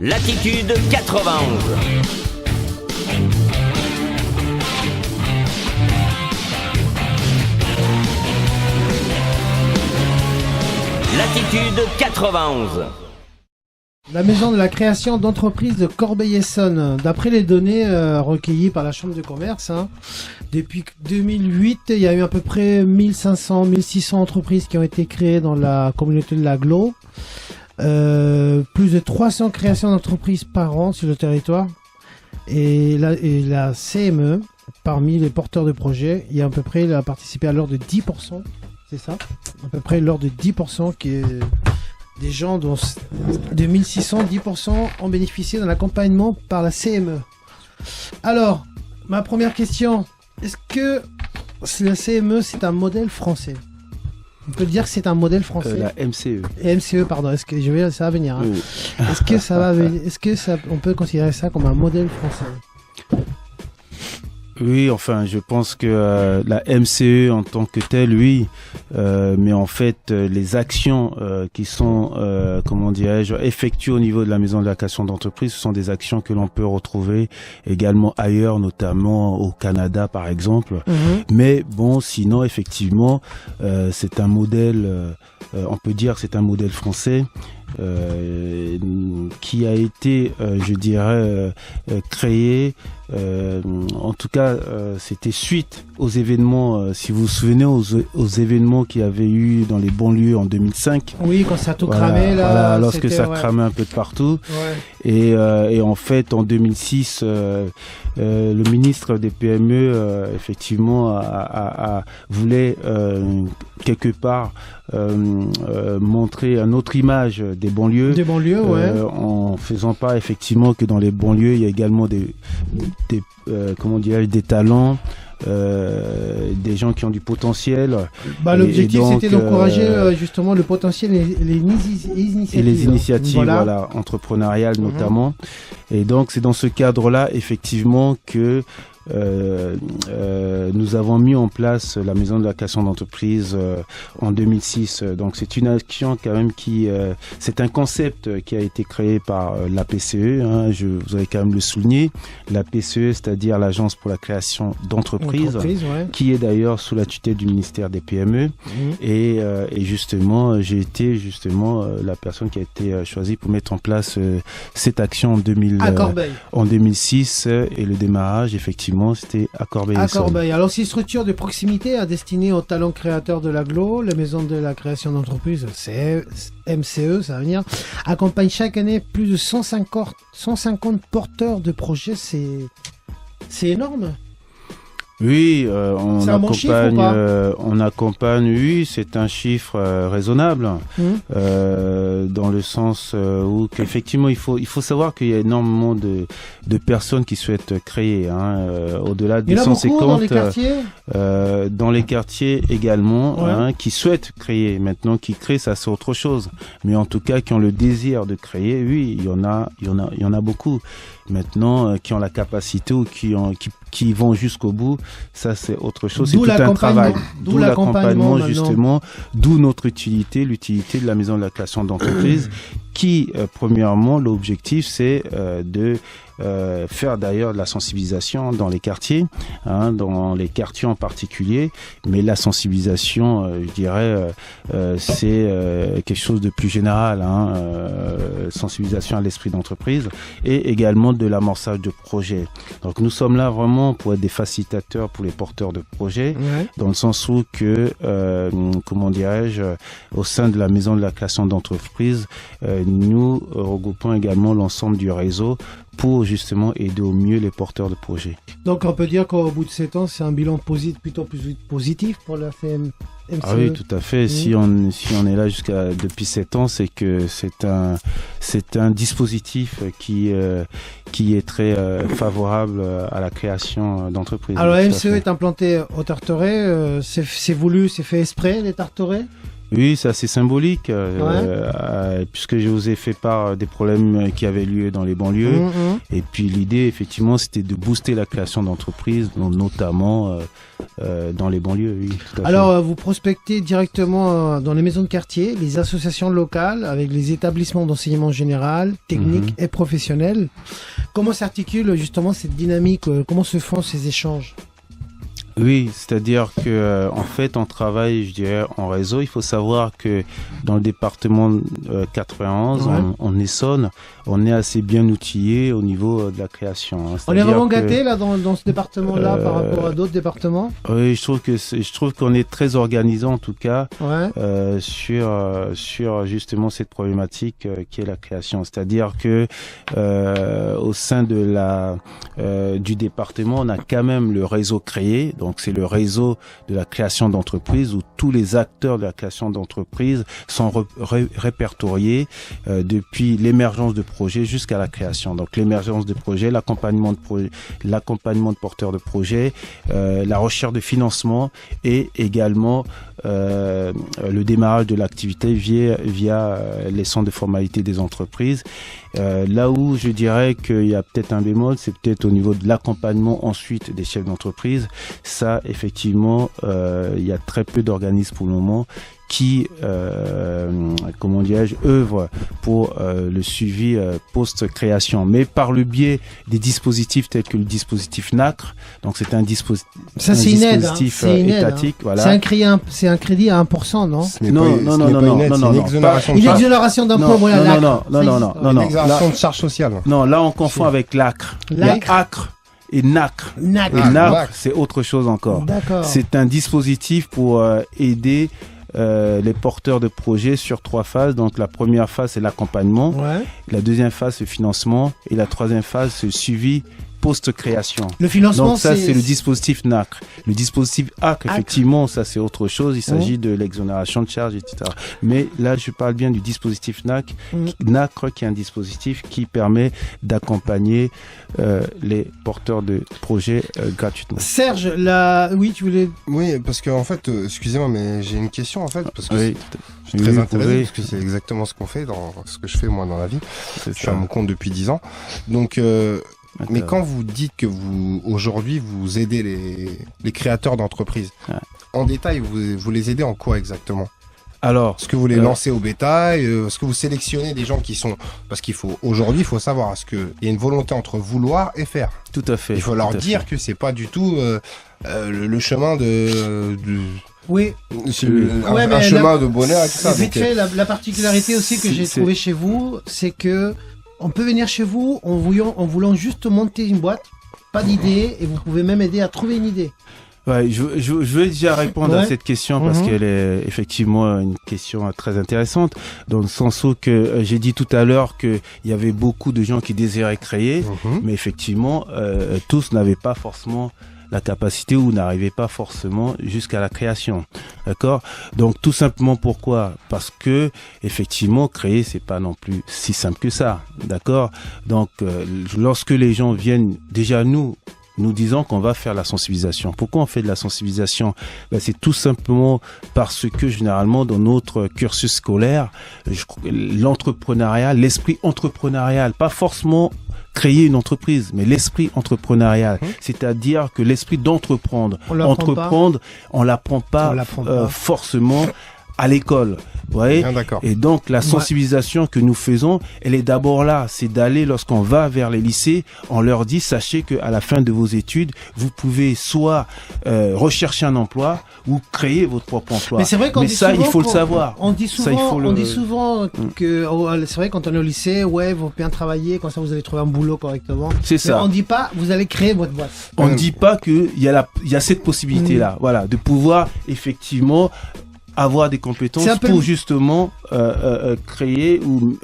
Latitude 91. Latitude 91. La maison de la création d'entreprises de Corbeil-Essonnes. D'après les données recueillies par la Chambre de commerce, depuis 2008, il y a eu à peu près 1500-1600 entreprises qui ont été créées dans la communauté de l'Agglo. Plus de 300 créations d'entreprises par an sur le territoire. Et la CME, parmi les porteurs de projets, il y a à peu près, elle a participé à l'ordre de 10%. C'est ça? À peu près l'ordre de 10% qui est des gens dont 2600, 10% ont bénéficié d'un accompagnement par la CME. Alors, ma première question, est-ce que la CME, c'est un modèle français? On peut dire que c'est un modèle français. La MCE. MCE, pardon. Est-ce que ça va venir? Oui. Est-ce que on peut considérer ça comme un modèle français? Oui, enfin, je pense que la MCE en tant que telle, oui, mais en fait, les actions qui sont, comment dirais-je, effectuées au niveau de la maison de la création d'entreprise, ce sont des actions que l'on peut retrouver également ailleurs, notamment au Canada, par exemple. Mais bon, sinon, effectivement, c'est un modèle, on peut dire que c'est un modèle français. Qui a été, je dirais, créé. En tout cas, c'était suite aux événements, si vous vous souvenez, aux événements qu'il y avait eu dans les banlieues en 2005. Oui, quand ça a tout cramé, là. Voilà, lorsque ça cramait un peu de partout. Ouais. Et en fait, en 2006, le ministre des PME, effectivement, voulait quelque part montrer une autre image des banlieues. Des banlieues, ouais. En faisant part effectivement que dans les banlieues, il y a également comment dirais-je, des talents. Des gens qui ont du potentiel. L'objectif c'était d'encourager justement le potentiel et les initiatives. Et les initiatives, voilà entrepreneuriales notamment. Et donc c'est dans ce cadre-là effectivement que nous avons mis en place la maison de la création d'entreprise en 2006. Donc c'est une action quand même c'est un concept qui a été créé par la PCE. Vous avez quand même le souligner. La PCE, c'est-à-dire l'Agence pour la création d'entreprises, qui est d'ailleurs sous la tutelle du ministère des PME. Et justement, j'ai été la personne qui a été choisie pour mettre en place cette action en 2006 et le démarrage effectivement. C'était à Corbeil-Essonnes. À Corbeil. Alors, c'est une structure de proximité destinée aux talents créateurs de l'Agglo. La maison de la création d'entreprise, c'est MCE, ça va venir, accompagne chaque année plus de 150 porteurs de projets. C'est énorme. Oui, on accompagne, oui, c'est un chiffre raisonnable, dans le sens où qu'effectivement il faut savoir qu'il y a énormément de personnes qui souhaitent créer, au-delà des 150 dans les quartiers. Dans les quartiers également, qui souhaitent créer. Maintenant, qui créent, ça c'est autre chose. Mais en tout cas, qui ont le désir de créer, oui, il y en a beaucoup. Maintenant, qui ont la capacité ou qui vont jusqu'au bout, ça c'est autre chose. C'est tout un travail. D'où l'accompagnement justement, d'où notre utilité, l'utilité de la maison de la création d'entreprise, qui premièrement l'objectif c'est de faire d'ailleurs de la sensibilisation dans les quartiers, dans les quartiers en particulier, mais la sensibilisation, je dirais, c'est quelque chose de plus général, sensibilisation à l'esprit d'entreprise et également de l'amorçage de projets. Donc nous sommes là vraiment pour être des facilitateurs pour les porteurs de projets, dans le sens où que, comment dirais-je, au sein de la maison de la création d'entreprise, nous regroupons également l'ensemble du réseau pour justement aider au mieux les porteurs de projets. Donc on peut dire qu'au bout de 7 ans, c'est un bilan plutôt plus positif pour la MCE. Ah oui, tout à fait. Si on est là depuis 7 ans, c'est que c'est un dispositif qui est très favorable à la création d'entreprises. Alors la MCE est implantée au Tartaret, c'est voulu, c'est fait exprès les Tartarets? Oui, c'est assez symbolique, puisque je vous ai fait part des problèmes qui avaient lieu dans les banlieues. Et puis l'idée, effectivement, c'était de booster la création d'entreprises, notamment dans les banlieues. Oui, tout à fait. Alors, vous prospectez directement dans les maisons de quartier, les associations locales, avec les établissements d'enseignement général, technique et professionnel. Comment s'articule justement cette dynamique? Comment se font ces échanges? Oui, c'est-à-dire que en fait, on travaille, je dirais, en réseau. Il faut savoir que dans le département 91, en Essonne, on est assez bien outillé au niveau de la création. Hein. On est vraiment gâté là dans ce département-là par rapport à d'autres départements. Oui, je trouve qu'on est très organisé en tout cas sur justement cette problématique qui est la création. C'est-à-dire que au sein de du département, on a quand même le réseau créé. Donc c'est le réseau de la création d'entreprise où tous les acteurs de la création d'entreprise sont répertoriés depuis l'émergence de projets jusqu'à la création. Donc l'émergence de projets, l'accompagnement de porteurs de projets, la recherche de financement et également le démarrage de l'activité via les centres de formalité des entreprises. Là où je dirais qu'il y a peut-être un bémol, c'est peut-être au niveau de l'accompagnement ensuite des chefs d'entreprise. Ça, effectivement, il y a très peu d'organismes pour le moment qui, comment dirais-je, œuvrent pour le suivi post-création, mais par le biais des dispositifs tels que le dispositif NACRE. Donc c'est un dispositif étatique. Voilà. C'est un crédit à 1%, non? Non, une exonération de Une charges. exonération d'impôt, voilà. Non. Une exonération de charges sociales. Non, là on confond avec l'ACRE. Il y a ACRE et NACRE. Et NACRE, c'est autre chose encore. D'accord. C'est un dispositif pour aider les porteurs de projets sur 3 phases. Donc la première phase, c'est l'accompagnement. La deuxième phase, c'est le financement. Et la troisième phase, c'est le suivi post-création. Le financement, donc ça, c'est le dispositif NACRE. Le dispositif ACRE, effectivement, ça, c'est autre chose. Il s'agit de l'exonération de charges, etc. Mais là, je parle bien du dispositif NACRE, qui est un dispositif qui permet d'accompagner les porteurs de projets gratuitement. Serge, oui, tu voulais... Oui, parce que en fait, excusez-moi, mais j'ai une question en fait, parce que je suis très intéressé, parce que c'est exactement ce qu'on fait dans ce que je fais moi dans la vie. Je suis à mon compte depuis 10 ans. Donc, mais quand vous dites que aujourd'hui, vous aidez les créateurs d'entreprises, en détail, vous les aidez en quoi exactement? Alors, est-ce que vous les lancez au bétail? Est-ce que vous sélectionnez des gens qui sont... Parce aujourd'hui, il faut savoir, est-ce qu'il y a une volonté entre vouloir et faire? Tout à fait. Il faut leur dire que c'est pas du tout le chemin de... Oui. Un chemin de bonheur et tout ça. Vite fait, la particularité aussi que j'ai trouvé chez vous, c'est que on peut venir chez vous en voulant juste monter une boîte, pas d'idée, et vous pouvez même aider à trouver une idée. Ouais, je vais déjà répondre à cette question parce qu'elle est effectivement une question très intéressante, dans le sens où que j'ai dit tout à l'heure qu'il y avait beaucoup de gens qui désirait créer, mais effectivement tous n'avaient pas forcément la capacité ou n'arrivaient pas forcément jusqu'à la création. D'accord? Donc tout simplement pourquoi? Parce que effectivement créer c'est pas non plus si simple que ça. D'accord? Donc lorsque les gens viennent déjà nous disons qu'on va faire la sensibilisation. Pourquoi on fait de la sensibilisation? C'est tout simplement parce que généralement dans notre cursus scolaire, l'entrepreneuriat, l'esprit entrepreneurial, pas forcément créer une entreprise, mais l'esprit entrepreneurial, c'est-à-dire que l'esprit d'entreprendre, on l'apprend pas forcément à l'école. Ouais. Et donc la sensibilisation que nous faisons, elle est d'abord là, c'est d'aller lorsqu'on va vers les lycées, on leur dit sachez que à la fin de vos études, vous pouvez soit rechercher un emploi ou créer votre propre emploi. Mais c'est vrai qu'on dit ça, souvent il faut le savoir. On dit souvent que c'est vrai quand on est au lycée, vous bien travailler, comme ça vous allez trouver un boulot correctement. C'est ça. On dit pas vous allez créer votre boîte. On ne dit pas que il y a cette possibilité là, voilà, de pouvoir effectivement avoir des compétences pour justement créer ou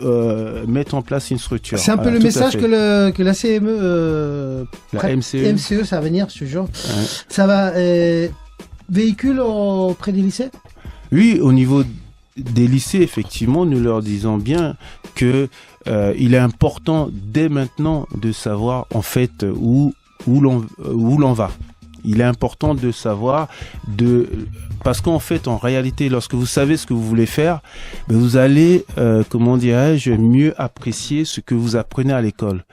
mettre en place une structure. C'est un peu le message que la CME, la MCE, ça va venir, je te jure. Ça va véhicule auprès des lycées. Oui, au niveau des lycées, effectivement, nous leur disons bien que il est important dès maintenant de savoir en fait où l'on va. Il est important de savoir parce qu'en fait, en réalité, lorsque vous savez ce que vous voulez faire, vous allez, mieux apprécier ce que vous apprenez à l'école.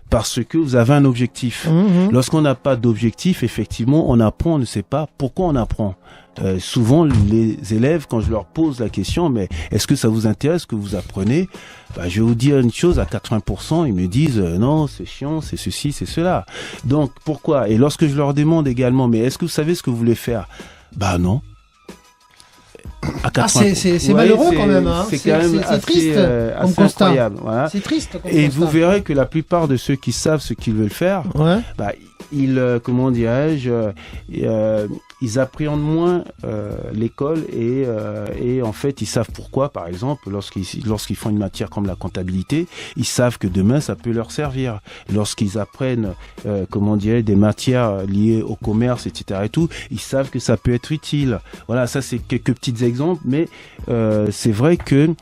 Parce que vous avez un objectif. Lorsqu'on n'a pas d'objectif, effectivement, on apprend, on ne sait pas pourquoi on apprend. Souvent, les élèves, quand je leur pose la question, mais est-ce que ça vous intéresse ce que vous apprenez? Je vais vous dire une chose, à 80%, ils me disent non, c'est chiant, c'est ceci, c'est cela. Donc, pourquoi? Et lorsque je leur demande également, mais est-ce que vous savez ce que vous voulez faire? Non. C'est malheureux quand même. Hein. C'est quand même assez triste comme constat. Incroyable. Voilà. C'est triste comme Et constat. vous verrez que la plupart de ceux qui savent ce qu'ils veulent faire, ils, ils appréhendent moins l'école et en fait ils savent pourquoi. Par exemple, lorsqu'ils font une matière comme la comptabilité, ils savent que demain ça peut leur servir. Lorsqu'ils apprennent des matières liées au commerce, etc. et tout, ils savent que ça peut être utile. Voilà, ça c'est quelques petits exemples, mais c'est vrai que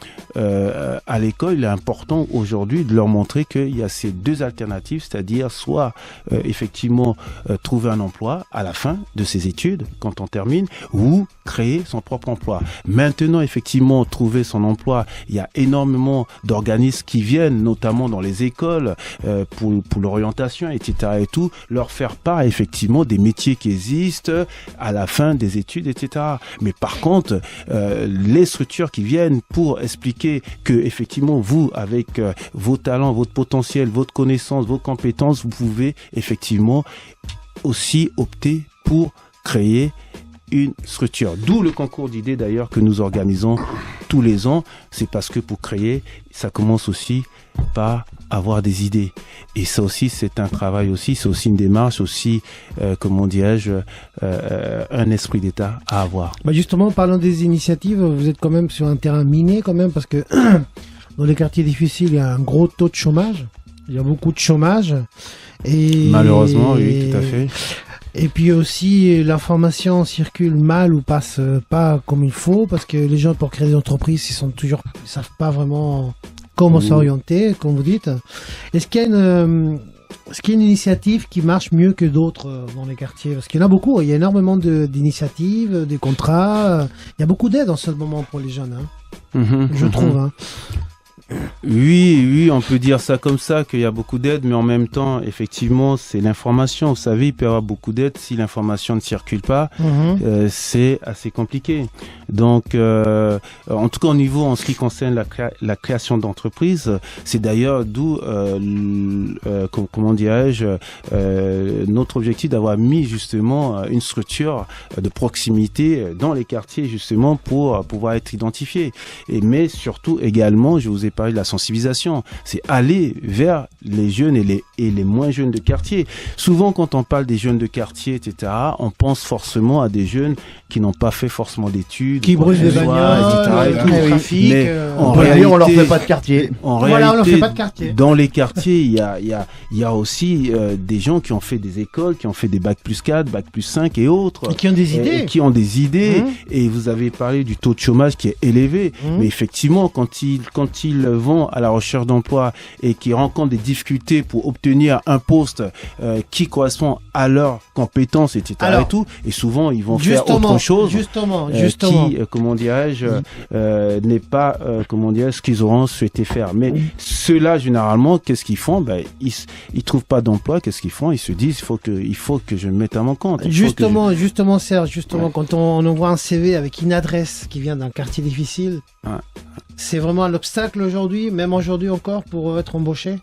à l'école il est important aujourd'hui de leur montrer qu'il y a ces deux alternatives, c'est-à-dire soit effectivement trouver un emploi à la fin de ses études quand on termine, ou créer son propre emploi. Maintenant, effectivement, trouver son emploi, il y a énormément d'organismes qui viennent, notamment dans les écoles, pour l'orientation, etc. et tout, leur faire part effectivement des métiers qui existent à la fin des études, etc. Mais par contre, les structures qui viennent pour expliquer que effectivement vous, avec vos talents, votre potentiel, votre connaissance, vos compétences, vous pouvez effectivement aussi opter pour créer une structure. D'où le concours d'idées d'ailleurs que nous organisons tous les ans. C'est parce que pour créer, ça commence aussi par avoir des idées. Et ça aussi, c'est un travail aussi, c'est aussi une démarche aussi, un esprit d'État à avoir. Justement, parlant des initiatives, vous êtes quand même sur un terrain miné quand même, parce que dans les quartiers difficiles, il y a un gros taux de chômage. Il y a beaucoup de chômage. Et malheureusement, oui, tout à fait. Et puis aussi, l'information circule mal ou passe pas comme il faut, parce que les gens, pour créer des entreprises, ils savent pas vraiment comment s'orienter, comme vous dites. Est-ce qu'il y a une initiative qui marche mieux que d'autres dans les quartiers? Parce qu'il y en a beaucoup, il y a énormément d'initiatives, des contrats, il y a beaucoup d'aide en ce moment pour les jeunes, je trouve. Hein. Oui, on peut dire ça comme ça, qu'il y a beaucoup d'aide, mais en même temps, effectivement, c'est l'information. Vous savez, il peut y avoir beaucoup d'aide si l'information ne circule pas, c'est assez compliqué. Donc, en tout cas, en ce qui concerne la création d'entreprises, c'est d'ailleurs d'où, notre objectif d'avoir mis justement une structure de proximité dans les quartiers, justement, pour pouvoir être identifié. Mais surtout, également, je vous ai parlé de la sensibilisation, c'est aller vers les jeunes et les moins jeunes de quartier. Souvent, quand on parle des jeunes de quartier, etc., on pense forcément à des jeunes qui n'ont pas fait forcément d'études, qui brûlent des bagnoles, et tout. Le trafic. Mais en réalité, on leur fait pas de quartier. En réalité, on leur fait pas de quartier. Dans les quartiers, il y a aussi des gens qui ont fait des écoles, qui ont fait des bac plus 4, bac plus 5 et autres. Et qui ont des idées. Et vous avez parlé du taux de chômage qui est élevé. Mais effectivement, quand ils vont à la recherche d'emploi et qui rencontrent des difficultés pour obtenir un poste qui correspond à leurs compétences, etc. et tout, et souvent ils vont faire autre chose qui, n'est pas, ce qu'ils auront souhaité faire. Mais ceux-là, généralement, qu'est-ce qu'ils font? Ils trouvent pas d'emploi. Qu'est-ce qu'ils font? Ils se disent, il faut que je me mette à mon compte. Justement, Serge, quand on envoie un CV avec une adresse qui vient d'un quartier difficile, c'est vraiment un obstacle aujourd'hui, même aujourd'hui encore, pour être embauché?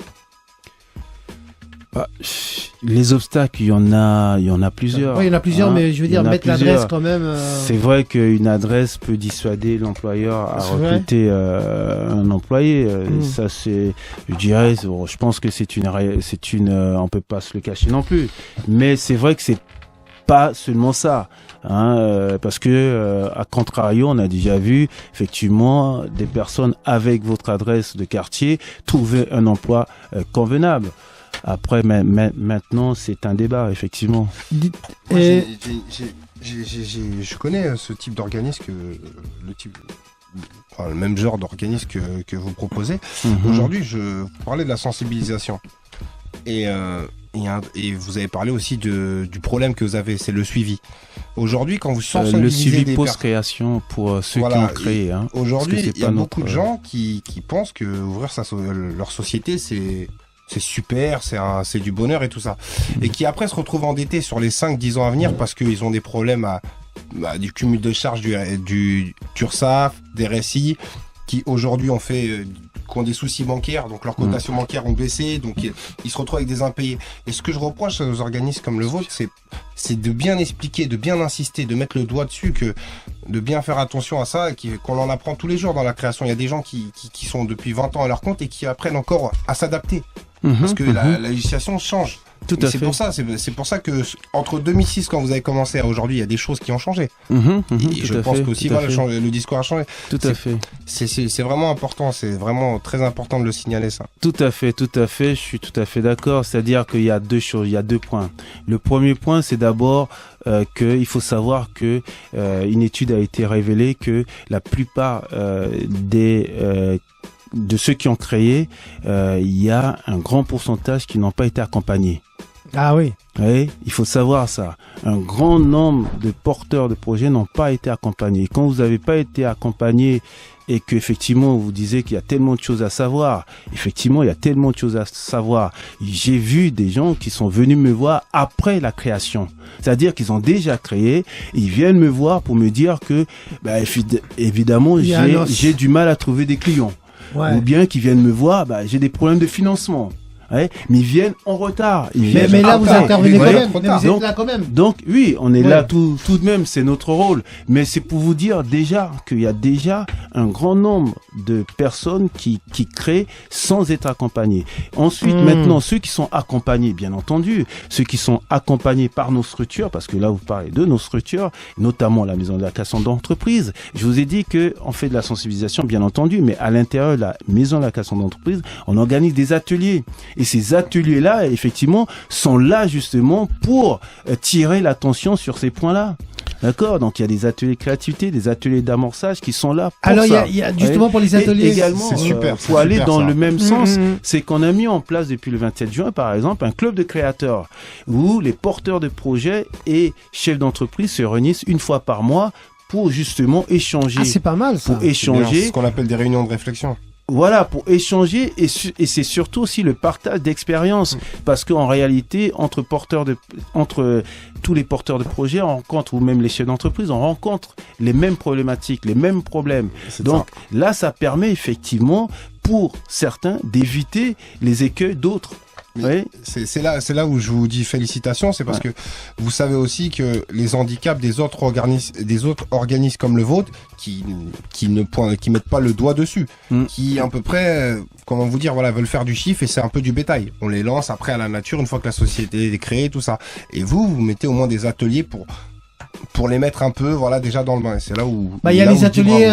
Les obstacles, il y en a plusieurs. Oui, il y en a plusieurs, mais je veux dire, mettre l'adresse quand même. C'est vrai qu'une adresse peut dissuader l'employeur à recruter un employé. Ça, je pense que on peut pas se le cacher non plus. Mais c'est vrai que c'est pas seulement ça. Parce que à contrario, on a déjà vu effectivement des personnes avec votre adresse de quartier trouver un emploi convenable. Après, maintenant, c'est un débat, effectivement. Moi, je connais ce type d'organisme, le même genre d'organisme que vous proposez. Aujourd'hui, je parlais de la sensibilisation. Et et vous avez parlé aussi du problème que vous avez, c'est le suivi. Aujourd'hui, quand vous le suivi post-création pour ceux qui ont créé. Hein, aujourd'hui, il y a beaucoup de gens qui pensent que ouvrir leur société, c'est super, c'est du bonheur et tout ça. Et qui après se retrouvent endettés sur les 5-10 ans à venir parce qu'ils ont des problèmes du cumul de charges du URSSAF, des RSI, qui aujourd'hui qui ont des soucis bancaires, donc leurs cotations bancaires ont baissé, donc ils se retrouvent avec des impayés. Et ce que je reproche aux organismes comme le vôtre, c'est de bien expliquer, de bien insister, de mettre le doigt dessus, de bien faire attention à ça, qu'on en apprend tous les jours dans la création. Il y a des gens qui sont depuis 20 ans à leur compte et qui apprennent encore à s'adapter. Parce que la législation change. Tout à fait. C'est pour ça que entre 2006 quand vous avez commencé à aujourd'hui, il y a des choses qui ont changé. Et je pense qu'aussi le discours a changé. Tout à fait. C'est vraiment important, c'est vraiment très important de le signaler ça. Tout à fait, je suis tout à fait d'accord. C'est-à-dire qu'il y a deux choses, il y a 2 points. Le premier point, c'est d'abord qu'il faut savoir que une étude a été révélée que la plupart de ceux qui ont créé, il y a un grand pourcentage qui n'ont pas été accompagnés. Ah oui. Oui, il faut savoir ça. Un grand nombre de porteurs de projets n'ont pas été accompagnés. Quand vous n'avez pas été accompagné et qu'effectivement vous disiez qu'il y a tellement de choses à savoir, effectivement il y a tellement de choses à savoir. J'ai vu des gens qui sont venus me voir après la création. C'est-à-dire qu'ils ont déjà créé, ils viennent me voir pour me dire que, évidemment, j'ai du mal à trouver des clients. Ouais. Ou bien qui viennent me voir, j'ai des problèmes de financement. Ouais, mais ils viennent en retard. Mais là, vous intervenez quand même. Mais vous êtes là quand même. Donc, oui, on est là tout de même. C'est notre rôle. Mais c'est pour vous dire déjà qu'il y a déjà un grand nombre de personnes qui créent sans être accompagnées. Ensuite, maintenant, ceux qui sont accompagnés, bien entendu, ceux qui sont accompagnés par nos structures, parce que là, vous parlez de nos structures, notamment la maison de la création d'entreprise. Je vous ai dit que on fait de la sensibilisation, bien entendu, mais à l'intérieur de la maison de la création d'entreprise, on organise des ateliers. Et ces ateliers-là, effectivement, sont là justement pour tirer l'attention sur ces points-là. D'accord, donc il y a des ateliers de créativité, des ateliers d'amorçage qui sont là pour ça. Alors il y a justement pour les ateliers, et également, c'est super, faut aller dans le même sens, c'est qu'on a mis en place depuis le 27 juin, par exemple, un club de créateurs où les porteurs de projets et chefs d'entreprise se réunissent une fois par mois pour justement échanger. Ah, c'est pas mal ça. Pour échanger. C'est ce qu'on appelle des réunions de réflexion. Voilà, pour échanger et c'est surtout aussi le partage d'expérience parce qu'en réalité entre tous les porteurs de projets, on rencontre ou même les chefs d'entreprise, on rencontre les mêmes problématiques, les mêmes problèmes. Donc là, ça permet effectivement pour certains d'éviter les écueils d'autres. Oui. C'est là où je vous dis félicitations, c'est parce que vous savez aussi que les handicaps des autres organismes comme le vôtre qui mettent pas le doigt dessus, qui à peu près comment vous dire veulent faire du chiffre et c'est un peu du bétail. On les lance après à la nature une fois que la société est créée, tout ça. Et vous mettez au moins des ateliers pour les mettre un peu déjà dans le bain. C'est là où il y a les ateliers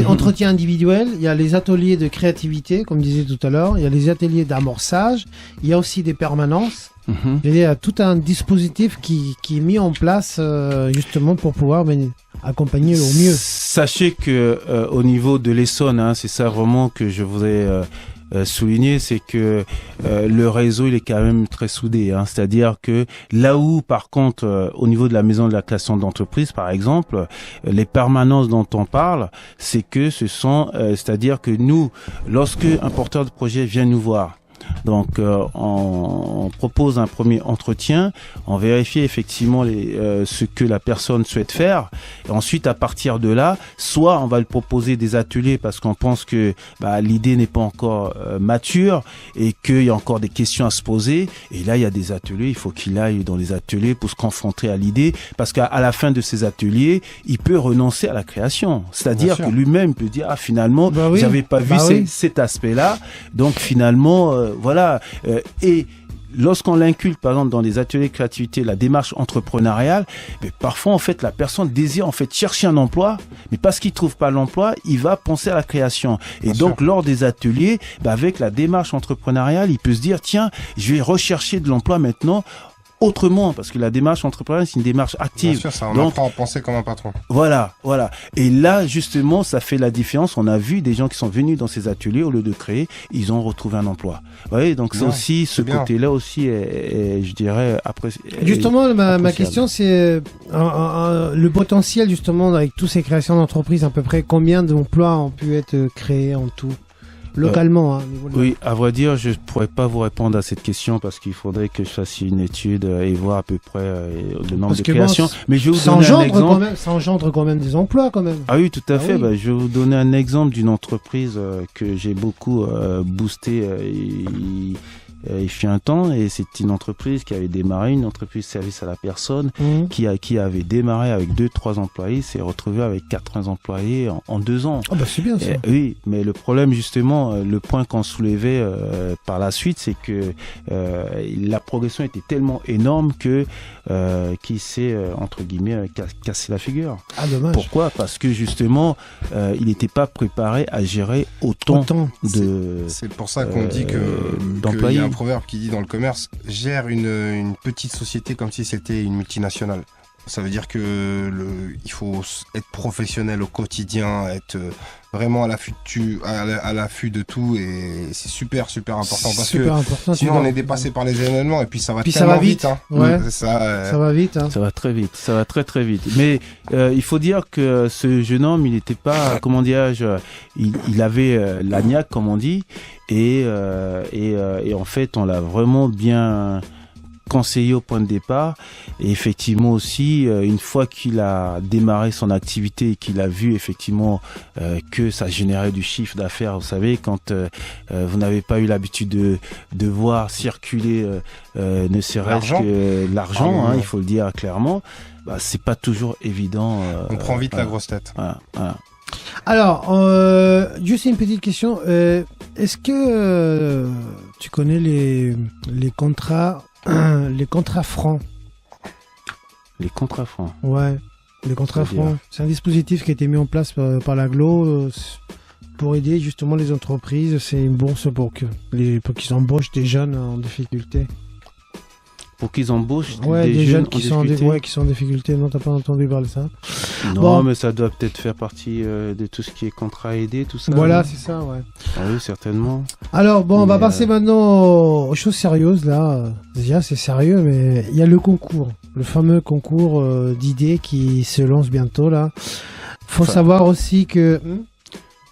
entretien individuel, il y a les ateliers de créativité comme disait tout à l'heure, il y a les ateliers d'amorçage, il y a aussi des permanences. Il y a tout un dispositif qui est mis en place justement pour pouvoir accompagner au mieux. Sachez que au niveau de l'Essonne, c'est ça vraiment que je voudrais souligner, c'est que le réseau il est quand même très soudé, c'est-à-dire que là où par contre au niveau de la maison de la création d'entreprise par exemple, les permanences dont on parle, c'est que ce sont c'est-à-dire que nous, lorsque un porteur de projet vient nous voir, donc on propose un premier entretien, on vérifie effectivement ce que la personne souhaite faire. Et ensuite, à partir de là, soit on va lui proposer des ateliers parce qu'on pense que l'idée n'est pas encore mature et qu'il y a encore des questions à se poser. Et là, il y a des ateliers, il faut qu'il aille dans les ateliers pour se confronter à l'idée parce qu'à la fin de ces ateliers, il peut renoncer à la création. C'est-à-dire que lui-même peut dire finalement, j'avais pas vu cet aspect-là. Donc finalement, et lorsqu'on l'inculque par exemple dans les ateliers de créativité, la démarche entrepreneuriale, parfois en fait la personne désire en fait chercher un emploi, mais parce qu'il trouve pas l'emploi, il va penser à la création. Et donc lors des ateliers, avec la démarche entrepreneuriale, il peut se dire tiens, je vais rechercher de l'emploi maintenant autrement, parce que la démarche entrepreneuriale, c'est une démarche active. Bien sûr, ça, on apprend à penser comme un patron. Voilà. Et là, justement, ça fait la différence. On a vu des gens qui sont venus dans ces ateliers, au lieu de créer, ils ont retrouvé un emploi. Vous voyez, donc c'est aussi, ce côté-là aussi est, je dirais, apprécié. Justement, ma question, c'est le potentiel, justement, avec toutes ces créations d'entreprises, à peu près combien d'emplois ont pu être créés en tout? Localement, oui, à vrai dire, je pourrais pas vous répondre à cette question parce qu'il faudrait que je fasse une étude et voir à peu près le nombre de créations. Mais je vais vous donner un exemple. Ça engendre quand même des emplois, quand même. Ah oui, tout à fait. Oui. Je vais vous donner un exemple d'une entreprise que j'ai beaucoup boosté. Il fut un temps, et c'est une entreprise qui avait démarré, une entreprise de service à la personne, qui avait démarré avec 2-3 employés, s'est retrouvé avec 80 employés en 2 ans. Ah bah c'est bien ça. Oui, mais le problème justement, le point qu'on soulevait par la suite, c'est que la progression était tellement énorme que qui s'est entre guillemets cassé la figure. Ah dommage. Pourquoi? Parce que justement, il n'était pas préparé à gérer autant de. C'est pour ça qu'on dit que d'employés. Il y a un proverbe qui dit dans le commerce, gère une petite société comme si c'était une multinationale. Ça veut dire que il faut être professionnel au quotidien, être vraiment à l'affût de tout, et c'est super important parce que sinon on est dépassé par les événements et puis ça va tellement vite. Hein. Ouais. Ça va vite. Hein. Ça va très vite. Ça va très vite. Mais il faut dire que ce jeune homme, il n'était pas, comment dirais-je, il avait la niaque, comme on dit, et en fait, on l'a vraiment bien conseillé au point de départ. Et effectivement aussi, une fois qu'il a démarré son activité et qu'il a vu effectivement que ça générait du chiffre d'affaires, vous savez, quand vous n'avez pas eu l'habitude de voir circuler ne serait-ce que l'argent, il faut le dire clairement, c'est pas toujours évident. On prend vite la grosse tête. Voilà. Alors, juste une petite question. Est-ce que tu connais les contrats francs? Les contrats francs. Ouais, les contrats francs. C'est un dispositif qui a été mis en place par l'Aglo pour aider justement les entreprises. C'est une bourse pour qu'ils embauchent des jeunes en difficulté. Pour qu'ils embauchent des jeunes qui sont en difficulté. Non, t'as pas entendu parler de ça? Non, mais ça doit peut-être faire partie de tout ce qui est contrat aidé, tout ça. Voilà, c'est ça, ouais. Ah oui, certainement. Alors, on va passer maintenant aux choses sérieuses, là. Déjà, c'est sérieux, mais il y a le concours. Le fameux concours d'idées qui se lance bientôt, là. Faut savoir aussi que...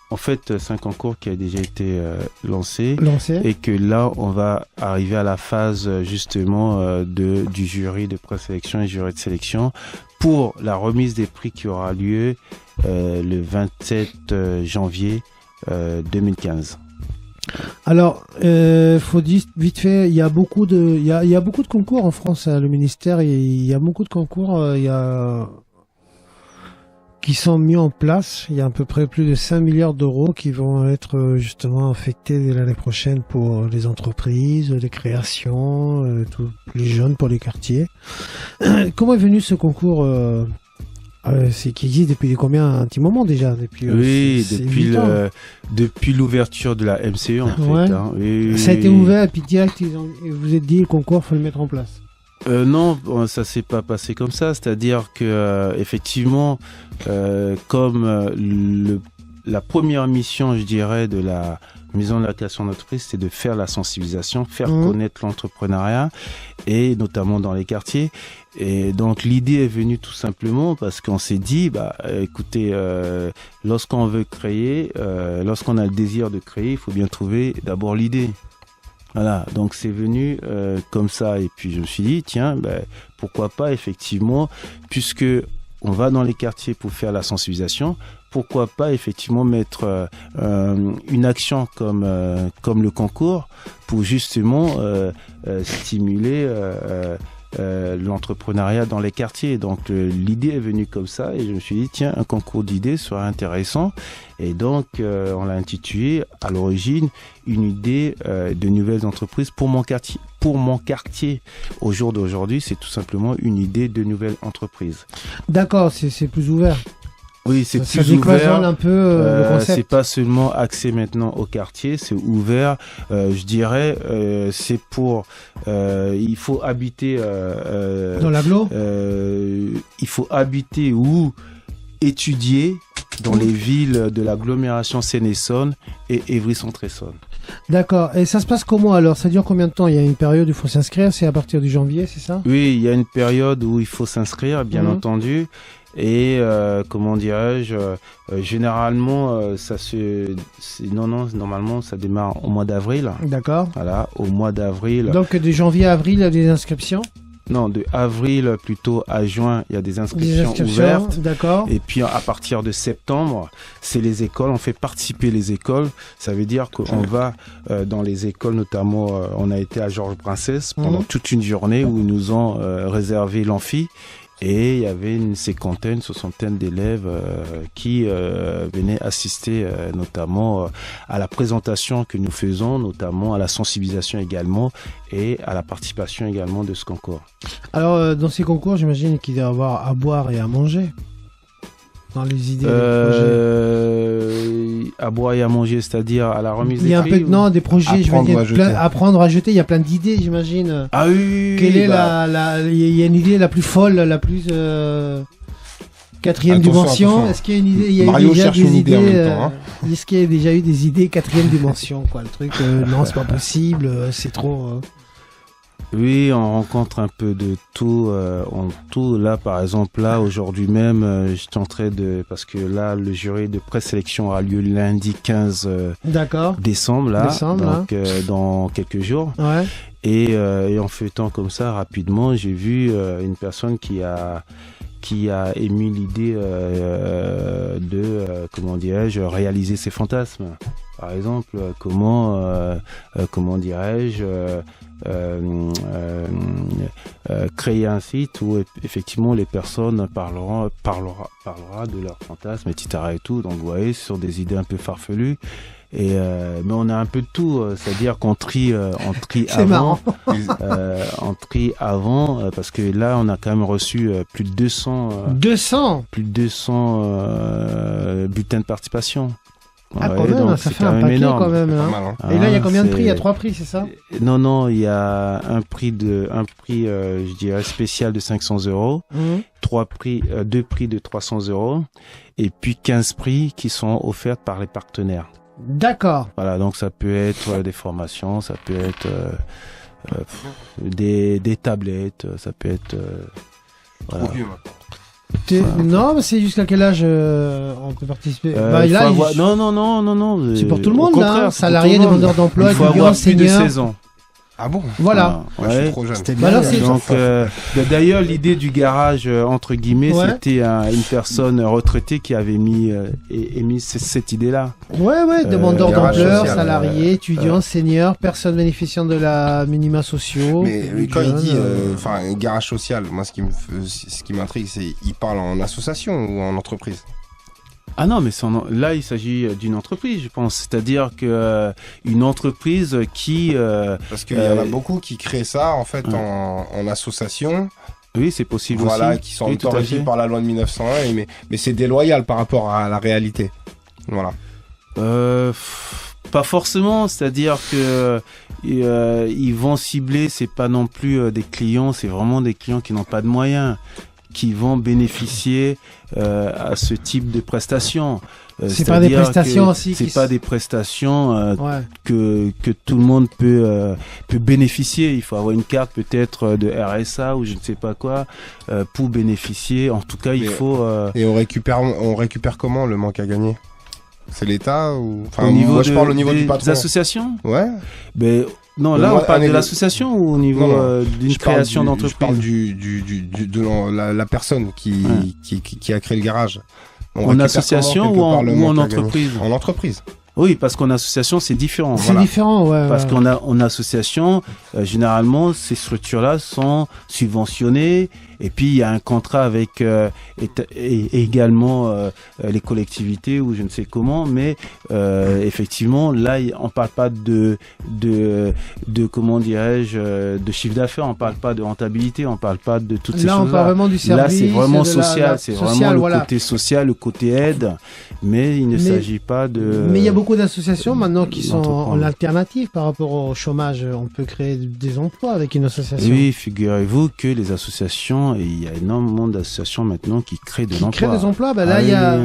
En fait, c'est un concours qui a déjà été lancé, et que là, on va arriver à la phase justement du jury de présélection et jury de sélection pour la remise des prix qui aura lieu le 27 janvier 2015. Alors, faut dire vite fait, il y a beaucoup de concours en France, le ministère, il y a beaucoup de concours, qui sont mis en place. Il y a à peu près plus de 5 milliards d'euros qui vont être justement affectés dès l'année prochaine pour les entreprises, les créations, tous les jeunes, pour les quartiers. Comment est venu ce concours c'est qui existe depuis combien? Un petit moment déjà, depuis depuis l'ouverture de la MCE en fait. Hein. Ça a été ouvert et puis direct vous êtes dit le concours faut le mettre en place. Non, ça s'est pas passé comme ça. C'est-à-dire que effectivement, comme la première mission, je dirais, de la maison de la création d'entreprise, c'est de faire la sensibilisation, faire connaître l'entrepreneuriat, et notamment dans les quartiers. Et donc l'idée est venue tout simplement parce qu'on s'est dit, écoutez, lorsqu'on veut créer, lorsqu'on a le désir de créer, il faut bien trouver d'abord l'idée. Voilà, donc c'est venu comme ça, et puis je me suis dit, tiens, pourquoi pas effectivement, puisque on va dans les quartiers pour faire la sensibilisation, pourquoi pas effectivement mettre une action comme le concours pour justement stimuler l'entrepreneuriat dans les quartiers. Donc l'idée est venue comme ça, et je me suis dit, tiens, un concours d'idées serait intéressant. Et donc on l'a intitulé à l'origine une idée de nouvelles entreprises pour mon quartier. Pour mon quartier, au jour d'aujourd'hui, c'est tout simplement une idée de nouvelle entreprise. D'accord, c'est plus ouvert. Oui, c'est ça plus ouvert. Un peu le concept. C'est pas seulement axé maintenant au quartier, c'est ouvert. Je dirais, c'est pour. Il faut habiter. Dans l'agglo. Il faut habiter ou étudier dans les villes de l'agglomération Seine-et-Saône et Évry-Centre-Essonne. D'accord. Et ça se passe comment alors? Ça dure combien de temps? Il y a une période où il faut s'inscrire, c'est à partir du janvier, c'est ça? Oui, il y a une période où il faut s'inscrire, bien entendu. Et comment dirais-je, généralement, normalement, ça démarre au mois d'avril. D'accord. Voilà, au mois d'avril. Donc de janvier à avril, il y a des inscriptions? Non, de avril plutôt à juin, il y a des inscriptions ouvertes. D'accord. Et puis à partir de septembre, c'est les écoles. On fait participer les écoles. Ça veut dire qu'on va dans les écoles, notamment, on a été à Georges Princesse pendant toute une journée où ils nous ont réservé l'amphi. Et il y avait une soixantaine d'élèves qui venaient assister notamment à la présentation que nous faisons, notamment à la sensibilisation également et à la participation également de ce concours. Alors dans ces concours, j'imagine qu'il doit y avoir à boire et à manger. Dans les idées, les projets. À boire et à manger, c'est-à-dire à la remise des prix. Il y a un peu des projets, apprendre à jeter. Il y a plein d'idées, j'imagine. Ah oui. Quelle est il y a une idée la plus folle, la plus quatrième dimension. Est-ce qu'il y a une idée? Il y a Mario cherche une idée en même temps. Est-ce qu'il y a déjà eu des idées quatrième dimension, quoi? Le truc, non, c'est pas possible, c'est trop. Oui, on rencontre un peu de tout. Là, par exemple, aujourd'hui même, je tenterai parce que là, le jury de présélection aura lieu lundi 15 décembre, donc dans quelques jours. Ouais. Et en feuilletant comme ça rapidement, j'ai vu une personne qui a émis l'idée de comment dirais-je, réaliser ses fantasmes. Par exemple, comment dirais-je, créer un site où effectivement les personnes parlera de leurs fantasmes, etc. et tout. Donc vous voyez, ce sont des idées un peu farfelues. Mais on a un peu de tout, c'est-à-dire qu'on trie avant, on trie avant, parce que là on a quand même reçu plus de 200 bulletins de participation. Ah, quand même, ça fait un paquet énorme. Quand même. Hein. Et là, il y a combien de prix? Il y a 3 prix, c'est ça? Non, il y a un prix, je dirais, spécial de 500 €, 2 prix de 300 € et puis 15 prix qui sont offerts par les partenaires. D'accord. Voilà, donc ça peut être des formations, ça peut être des tablettes, ça peut être... voilà. Non, mais c'est jusqu'à quel âge on peut participer? Non. C'est pour tout le monde, là. Salariés, demandeurs d'emploi, étudiants, seniors. 16 ans. Ah bon? Voilà. Ouais, je suis trop jeune. Donc, d'ailleurs, l'idée du garage, entre guillemets, c'était une personne retraitée qui avait émis cette idée-là. Ouais, demandeurs d'emploi, salariés, étudiants, seniors, personnes bénéficiant de la minima sociaux. Mais quand il dit, garage social, moi, ce qui m'intrigue, c'est, il parle en association ou en entreprise? Ah non, mais là, il s'agit d'une entreprise, je pense. C'est-à-dire que une entreprise qui... Parce qu'il y en a beaucoup qui créent ça, en fait, en association. Oui, c'est possible aussi. Voilà, qui sont autorisés par la loi de 1901, mais c'est déloyal par rapport à la réalité. Voilà. Pas forcément, c'est-à-dire que ils vont cibler, c'est pas non plus des clients, c'est vraiment des clients qui n'ont pas de moyens, qui vont bénéficier à ce type de prestations. C'est pas des prestations aussi. C'est pas des prestations que tout le monde peut bénéficier. Il faut avoir une carte peut-être de RSA ou je ne sais pas quoi pour bénéficier. En tout cas, il faut. Et on récupère comment le manque à gagner? C'est l'État ou je parle au niveau du patron. Des associations. Ouais. Mais non, là on parle de l'association ou au niveau d'une création d'entreprise. Je parle de la personne qui a créé le garage. En association ou en entreprise? En entreprise. Oui, parce qu'en association, c'est différent. C'est différent, ouais. Parce qu'en association, généralement, ces structures-là sont subventionnées. Et puis, il y a un contrat avec également les collectivités ou je ne sais comment. Mais effectivement, là, on parle pas de comment dirais-je, de chiffre d'affaires. On parle pas de rentabilité. On parle pas de toutes ces choses-là. Là, on parle vraiment du service. Là, c'est vraiment social. C'est vraiment le voilà. côté social, le côté aide. Mais il ne s'agit pas de... Mais il y a beaucoup d'associations maintenant qui sont en alternative par rapport au chômage. On peut créer des emplois avec une association. Oui, figurez-vous que les associations, et il y a énormément d'associations maintenant qui créent de l'emploi. Qui créent des emplois, là, il y a...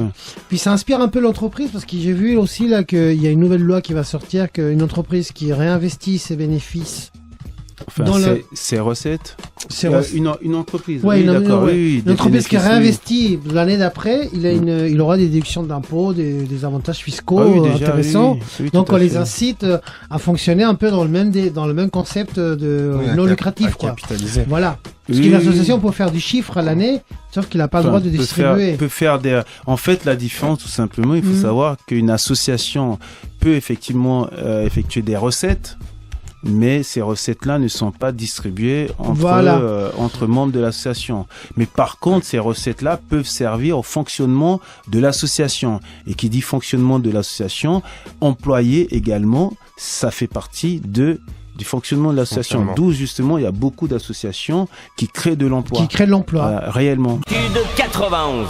Puis ça inspire un peu l'entreprise, parce que j'ai vu aussi là qu'il y a une nouvelle loi qui va sortir, qu'une entreprise qui réinvestit ses bénéfices dans ses recettes. Une entreprise. Ouais, oui, d'accord. Oui, une entreprise qui réinvestit l'année d'après, il aura des déductions d'impôts, des avantages fiscaux intéressants. Oui, donc on les incite à fonctionner un peu dans le même concept de non lucratif, quoi. Capitaliser. Voilà. Parce qu'une association peut faire du chiffre à l'année, sauf qu'il n'a pas le droit de distribuer. En fait, la différence, tout simplement, il faut savoir qu'une association peut effectivement effectuer des recettes, mais ces recettes-là ne sont pas distribuées entre membres de l'association. Mais par contre, ces recettes-là peuvent servir au fonctionnement de l'association. Et qui dit fonctionnement de l'association, employé également, ça fait partie du fonctionnement de l'association. D'où justement, il y a beaucoup d'associations qui créent de l'emploi. Qui créent de l'emploi. Réellement. Sud 91.